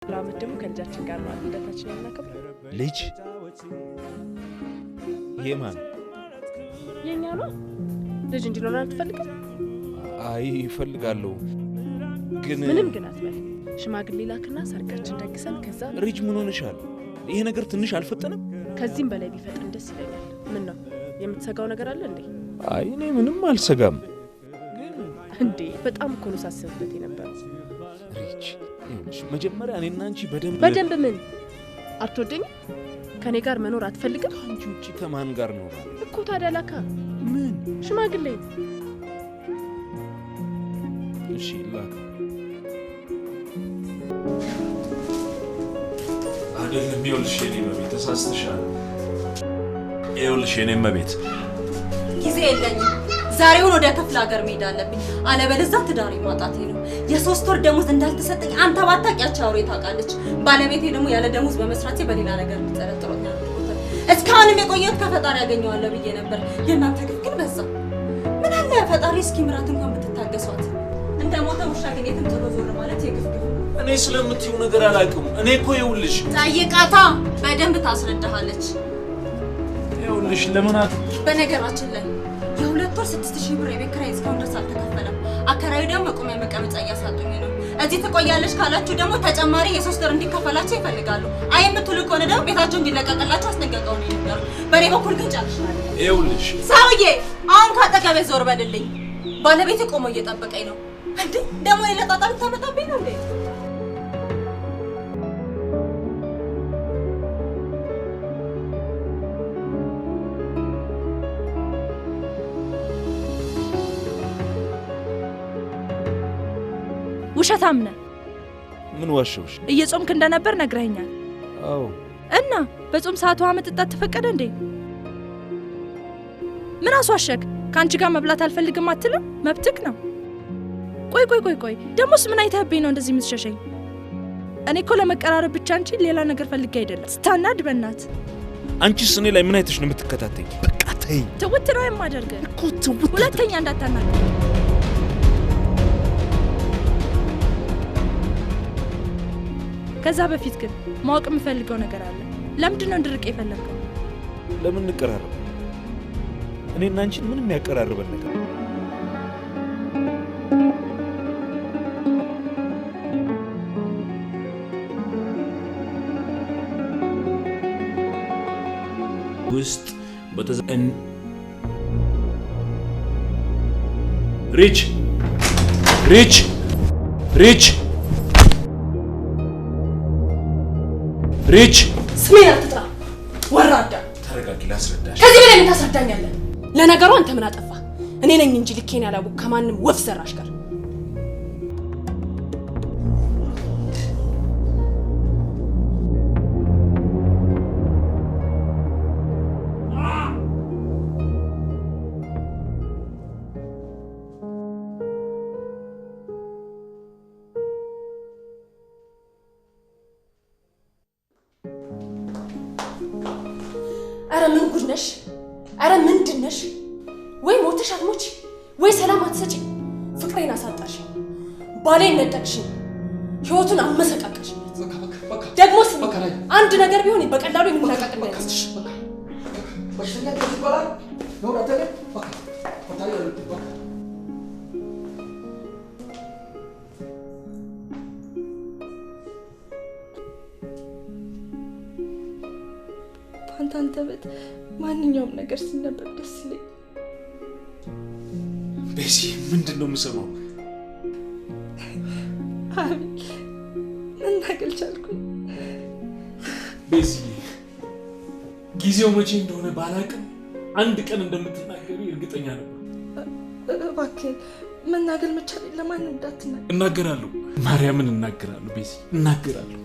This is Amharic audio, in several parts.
ራመት ደግሞ ከልጃችን ጋር ነው ልደታችን እናከብር ልጅ የማን የኛ ነው ልጅ እንዲኖር አትፈልግም አይ ይፈልጋለሁ ግን ምንም ግን አትበል ሽማግሌ ላክና ሰርጋችን ደግሰን ከዛ ልጅ ምን ሆነሻል ይሄ ነገር ትንሽ አልፈጠነም ከዚህም በላይ ቢፈጠን ደስ ይለኛል ምን ነው የምትሰጋው ነገር አለ እንዴ አይ እኔ ምንም አልሰጋም ግን እንዴ በጣም እኮ ነው ሳስብበት የነበረው ልጅ መጀመሪያ እኔና አንቺ በደንብ ምን አትወደኝ ከኔ ጋር መኖር አትፈልግም አንቺ ውጪ ከማን ጋር ነው እኮ ታዲያ ላካ ምን ሽማግሌ እሺ ላካ አይደለም ይኸውልሽ የኔ መቤት ተሳስተሻል ይኸውልሽ የኔ መቤት ጊዜ የለኝም ዛሬውን ወደ ክፍለ ሀገር መሄድ አለብኝ አለበለዚያ ትዳሬ ማጣቴ ነው የሶስት ወር ደሞዝ እንዳልተሰጠኝ አንተ ባታውቂያቸው አውሬ ታውቃለች ባለቤቴ ደግሞ ያለ ደሞዝ በመስራቴ በሌላ ነገር ተጠረጥሮኛል እስካሁንም የቆየሁት ከፈጣሪ ያገኘዋለሁ ብዬ ነበር የእናንተ ግን በዛ ምን አለ ፈጣሪ እስኪ ምራት እንኳን ብትታገሷት እንደሞተ ውሻ ግን የትም ቶሎ ዞር ማለት የግፍግፍ እኔ ስለምትይው ነገር አላውቅም እኔ እኮ ይኸውልሽ ጠይቃታ በደንብ ታስረዳሃለች ይኸውልሽ ለምናት በነገራችን ላይ የሁለት ወር 6000 ብር የቤት ኪራይ እስካሁን ድረስ አልተከፈለም አከራዩ ደግሞ መቆሚያ መቀመጫ እያሳጡኝ ነው እዚህ ትቆያለሽ ካላችሁ ደግሞ ተጨማሪ የ3 ወር እንዲከፈላችሁ ይፈልጋሉ አይ የምትሉ ከሆነ ደግሞ ቤታችሁ እንዲለቀቅላችሁ አስጠንቀቀው ነው የሚባለው በኔ በኩል ግን ጨርሻለሁ ይኸውልሽ ሰውዬ አሁን ካጠገቤ ዞር በልልኝ ባለቤቴ ቆሞ እየጠበቀኝ ነው እንዴ ደግሞ የለጣጣም ታመጣብኝ ነው እንዴ ውሸታም ነህ ምን ዋሽውሽ እየጾምክ እንደነበር ነግረኸኛል አዎ እና በጾም ሰዓቱ መጠጣት ተፈቀደ እንዴ ምን አስዋሸክ ካንቺ ጋር መብላት አልፈልግም አትልም መብትክ ነው ቆይ ደሞስ ምን አይተህብኝ ነው እንደዚህ የምትሸሸኝ እኔ እኮ ለመቀራረብ ብቻ እንጂ ሌላ ነገር ፈልጌ አይደለም ስታናድ በእናት አንቺስ እኔ ላይ ምን አይተሽ ነው የምትከታተኝ በቃ ተይ ትውት ነው የማደርግ እኮ ትውት ሁለተኛ እንዳታናድ ከዛ በፊት ግን ማወቅ የምፈልገው ነገር አለ ለምንድን ነው እንድርቅ የፈለከው ለምን እንቀራረብ እኔና አንቺ ምንም ያቀራርበን ነገር ውስጥ በተዘን ሪች ስሜን አትጥራ ወራዳ ተረጋጊ ላስረዳሽ ከዚህ በላይ ምን ታስረዳኛለህ ለነገሩ አንተ ምን አጠፋ እኔ ነኝ እንጂ ልኬን ያላወቅ ከማንም ወፍ ዘራሽ ጋር አረ ምን ጉድ ነሽ አረ ምንድን ነሽ ወይ ሞተሽ አትሞች ወይ ሰላም አትሰጪ ፍቅሬን አሳጣሽ ባሌን ነጠቅሽኝ ህይወቱን አመሰቃቀልሽበት ደግሞ አንድ ነገር ቢሆን በቀላሉ የምናቀቅል ነሽ በሽተኛ ደስ ይባላል ነው አታለ ፈታሪ ያለው አንተ በት ማንኛውም ነገር ሲነበብ ደስ ይለኝ ቤዚ ምንድነው የምሰማው አይ እናገል ቻልኩኝ ቤዚ ጊዜው መቼ እንደሆነ ባላቅም አንድ ቀን እንደምትናገሪ እርግጠኛ ነበር እባክህ መናገር መቻል ለማንም እንዳትናገር እናገራለሁ ማርያምን እናገራለሁ ቤዚ እናገራለሁ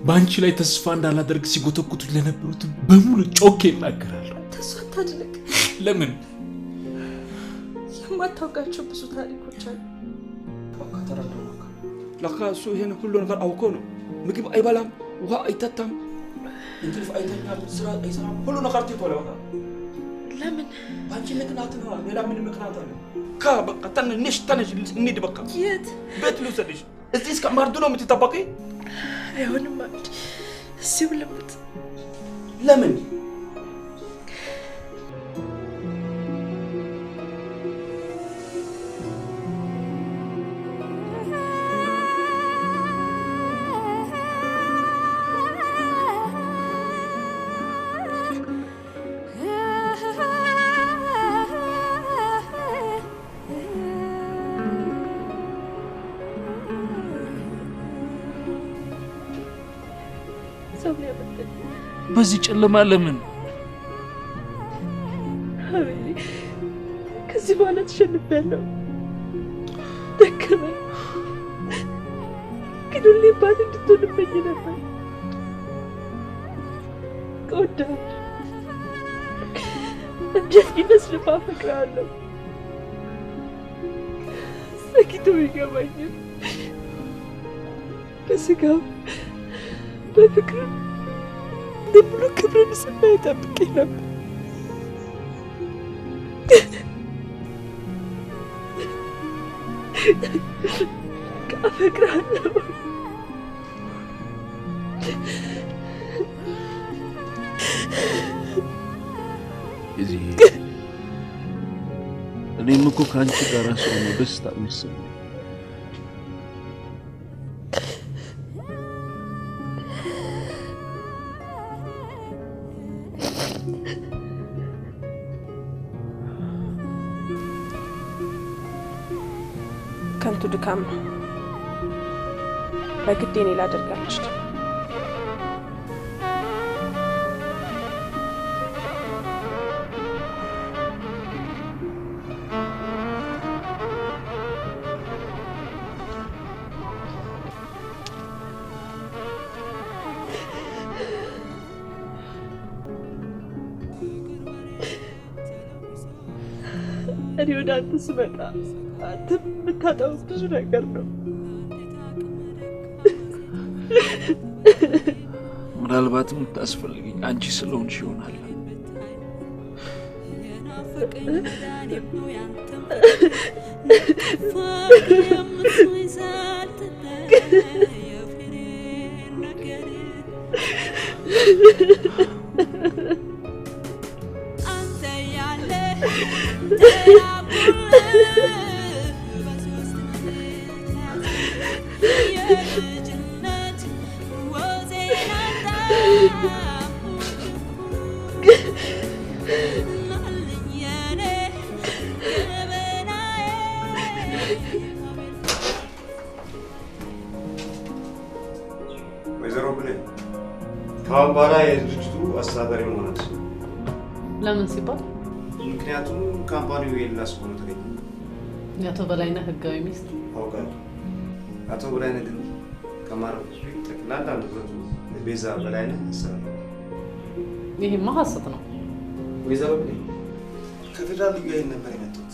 ባንቺ ላይ ተስፋ እንዳላደርግ ሲጎተኩቱኝ ለነበሩት በሙሉ ጮኬ እናገራለሁ ተስፋ ታድልክ ለምን የማታውቃቸው ብዙ ታሪኮች አሉ አካተራለሁ ለካሱ ይሄን ሁሉ ነገር አውቆ ነው ምግብ አይበላም ውሃ አይጠጣም እንቅልፍ አይተኛም ስራ አይሰራም ሁሉ ነገር ትቶለው ለምን ባንቺ ምክንያት ነው ሌላ ምን ምክንያት አለ በቃ ተነሽ እንሂድ በቃ የት ቤት ልውሰድሽ እዚህ እስከ ማርዱ ነው የምትጠበቂ አይሆንም አብዲ እዚሁ ልሙት ለምን በዚህ ጨለማ ለምን አቤሌ ከዚህ በኋላ ተሸንፌያለሁ ደከመኝ ግን ሁሌ ባል እንድትሆንብኝ ነበር እወድሃለሁ እንዴት ቢመስልም አፈቅርሃለሁ ሰኪቶ ይገባኛል በስጋው በፍቅር ብሎ ክብርን ስናይ ጠብቄ ነበር አፈቅርሃለሁ እዚህ እኔም እኮ ከአንቺ ጋር ስለሆነ ደስታ የሚሰማኝ ከንቱ ድካም ነው በግዴ እኔ ላደርጋለች እኔ ወደ አንተ ስመጣ አንተ የምታጣው ብዙ ነገር ነው ምናልባትም የምታስፈልገኝ አንቺ ስለሆንሽ ይሆናል ወይዘሮ ብሌን ከአሁን በኋላ የድርጅቱ አስተዳዳሪ መሆናት ለምን ሲባል ምክንያቱም ካምፓኒው የሌላ ሰው ሆኖ ተገኘ የአቶ በላይነህ ህጋዊ ሚስት አውቃለሁ አቶ በላይነህ ግን ከማረፍ ጠቅላላ ንብረቱ ቤዛ በላይነህ ይሰራል ይሄማ ሀሰት ነው ወይዘሮ ብሌን ከፌደራል ልዩ ኃይል ነበር የመጡት